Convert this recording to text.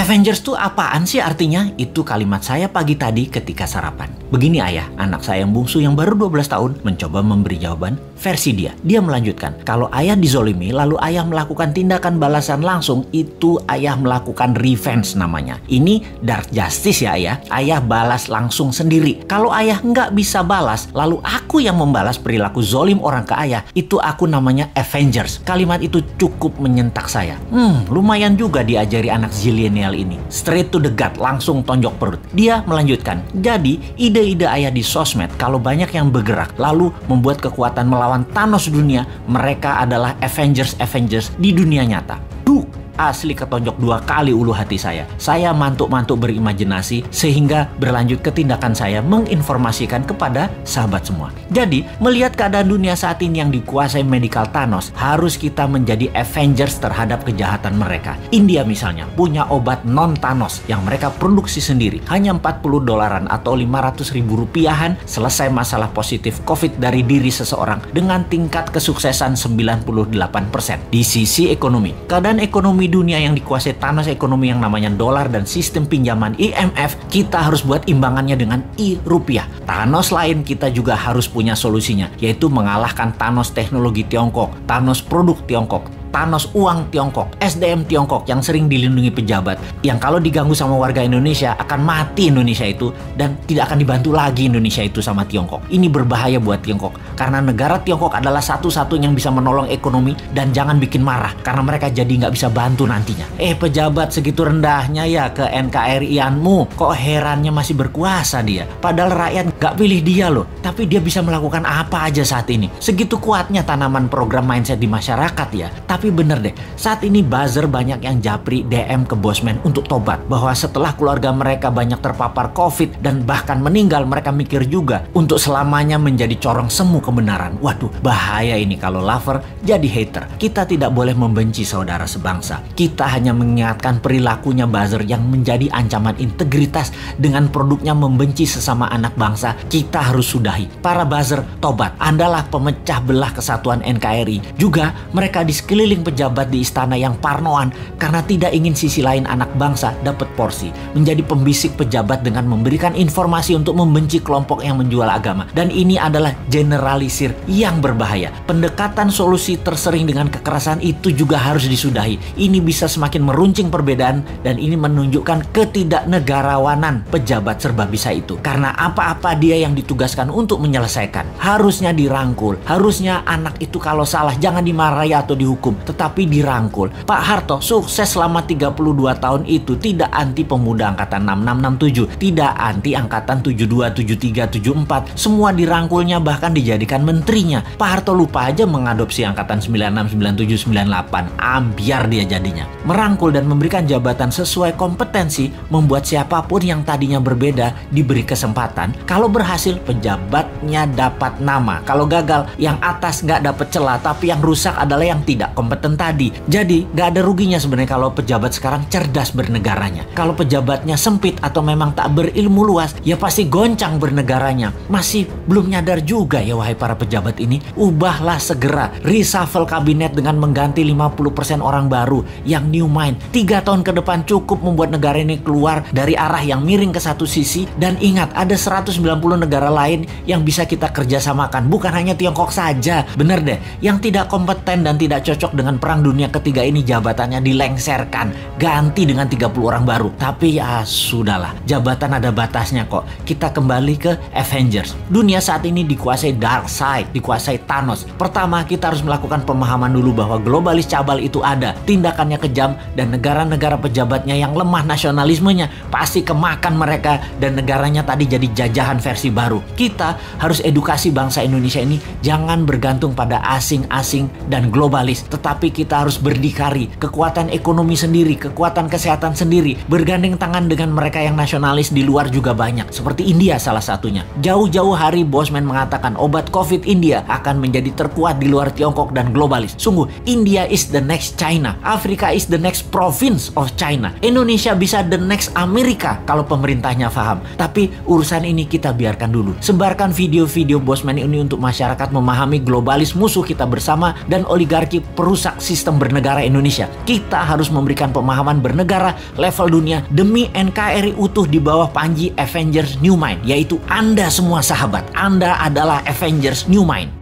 Avengers tuh apaan sih artinya? Itu kalimat saya pagi tadi ketika sarapan. Begini ayah, anak saya yang bungsu yang baru 12 tahun mencoba memberi jawaban versi dia. Dia melanjutkan, kalau ayah dizolimi lalu ayah melakukan tindakan balasan langsung, itu ayah melakukan revenge namanya. Ini dark justice ya ayah. Ayah balas langsung sendiri. Kalau ayah nggak bisa balas, lalu aku yang membalas perilaku zolim orang ke ayah, itu aku namanya Avengers. Kalimat itu cukup menyentak saya. Lumayan juga diajari anak zilenial ini. Straight to the gut, langsung tonjok perut. Dia melanjutkan, jadi ide-ide ayah di sosmed kalau banyak yang bergerak lalu membuat kekuatan melawan Thanos dunia, mereka adalah Avengers di dunia nyata. Asli ketonjok 2 kali ulu hati saya. Saya mantuk-mantuk berimajinasi sehingga berlanjut ke tindakan saya menginformasikan kepada sahabat semua. Jadi, melihat keadaan dunia saat ini yang dikuasai medical Thanos, harus kita menjadi Avengers terhadap kejahatan mereka. India misalnya punya obat non-Thanos yang mereka produksi sendiri. Hanya $40 atau 500.000 rupiahan selesai masalah positif COVID dari diri seseorang dengan tingkat kesuksesan 98%. Di sisi ekonomi, keadaan ekonomi dunia yang dikuasai Thanos ekonomi yang namanya dolar dan sistem pinjaman IMF, kita harus buat imbangannya dengan rupiah. Thanos lain kita juga harus punya solusinya, yaitu mengalahkan Thanos teknologi Tiongkok, Thanos produk Tiongkok, Thanos uang Tiongkok, SDM Tiongkok yang sering dilindungi pejabat, yang kalau diganggu sama warga Indonesia akan mati Indonesia itu dan tidak akan dibantu lagi Indonesia itu sama Tiongkok. Ini berbahaya buat Tiongkok karena negara Tiongkok adalah satu-satunya yang bisa menolong ekonomi, dan jangan bikin marah karena mereka jadi nggak bisa bantu nantinya. Pejabat segitu rendahnya ya ke NKRI-anmu, kok herannya masih berkuasa dia? Padahal rakyat nggak pilih dia loh, tapi dia bisa melakukan apa aja saat ini. Segitu kuatnya tanaman program mindset di masyarakat ya. Tapi bener deh, saat ini buzzer banyak yang japri DM ke Bosman untuk tobat. Bahwa setelah keluarga mereka banyak terpapar COVID dan bahkan meninggal, mereka mikir juga untuk selamanya menjadi corong semu kebenaran. Waduh, bahaya ini kalau lover jadi hater. Kita tidak boleh membenci saudara sebangsa. Kita hanya mengingatkan perilakunya buzzer yang menjadi ancaman integritas dengan produknya membenci sesama anak bangsa. Kita harus sudahi. Para buzzer, tobat. Andalah pemecah belah kesatuan NKRI. Juga mereka di sekeliling pejabat di istana yang parnoan karena tidak ingin sisi lain anak bangsa dapat porsi, menjadi pembisik pejabat dengan memberikan informasi untuk membenci kelompok yang menjual agama. Dan ini adalah generalisir yang berbahaya. Pendekatan solusi tersering dengan kekerasan itu juga harus disudahi. Ini bisa semakin meruncing perbedaan dan ini menunjukkan ketidaknegarawanan pejabat serba bisa itu. Karena apa-apa dia yang ditugaskan untuk menyelesaikan. Harusnya dirangkul. Harusnya anak itu kalau salah jangan dimarahi atau dihukum, tetapi dirangkul. Pak Harto sukses selama 32 tahun itu, tidak anti pemuda angkatan 6667, tidak anti angkatan 72, 73, 74. Semua dirangkulnya, bahkan dijadikan menterinya. Pak Harto lupa aja mengadopsi angkatan 96, 97, 98. Ambiar dia jadinya. Merangkul dan memberikan jabatan sesuai kompetensi membuat siapapun yang tadinya berbeda diberi kesempatan. Kalau berhasil, pejabatnya dapat nama. Kalau gagal, yang atas nggak dapat celah, tapi yang rusak adalah yang tidak kompeten tadi. Jadi gak ada ruginya sebenarnya kalau pejabat sekarang cerdas bernegaranya. Kalau pejabatnya sempit atau memang tak berilmu luas, ya pasti goncang bernegaranya. Masih belum nyadar juga ya wahai para pejabat ini. Ubahlah segera, reshuffle kabinet dengan mengganti 50% orang baru yang new mind. 3 tahun ke depan cukup membuat negara ini keluar dari arah yang miring ke satu sisi. Dan ingat, ada 190 negara lain yang bisa kita kerjasamakan, bukan hanya Tiongkok saja. Bener deh, yang tidak kompeten dan tidak cocok dengan perang dunia ketiga ini jabatannya dilengserkan, ganti dengan 30 orang baru. Tapi ya sudahlah, jabatan ada batasnya kok. Kita kembali ke Avengers. Dunia saat ini dikuasai dark side, dikuasai Thanos. Pertama, kita harus melakukan pemahaman dulu bahwa globalis cabal itu ada, tindakannya kejam, dan negara-negara pejabatnya yang lemah nasionalismenya pasti kemakan mereka dan negaranya tadi jadi jajahan versi baru. Kita harus edukasi bangsa Indonesia ini jangan bergantung pada asing-asing dan globalis, tetapi kita harus berdikari, kekuatan ekonomi sendiri, kekuatan kesehatan sendiri, bergandeng tangan dengan mereka yang nasionalis di luar juga banyak, seperti India salah satunya. Jauh-jauh hari Bosman mengatakan obat COVID India akan menjadi terkuat di luar Tiongkok dan globalis. Sungguh, India is the next China, Afrika is the next province of China, Indonesia bisa the next Amerika kalau pemerintahnya paham. Tapi urusan ini kita biarkan dulu. Sebarkan video-video Bosman ini untuk masyarakat memahami globalis musuh kita bersama dan oligarki merusak sistem bernegara Indonesia. Kita harus memberikan pemahaman bernegara level dunia demi NKRI utuh di bawah panji Avengers New Mind, yaitu Anda semua sahabat. Anda adalah Avengers New Mind.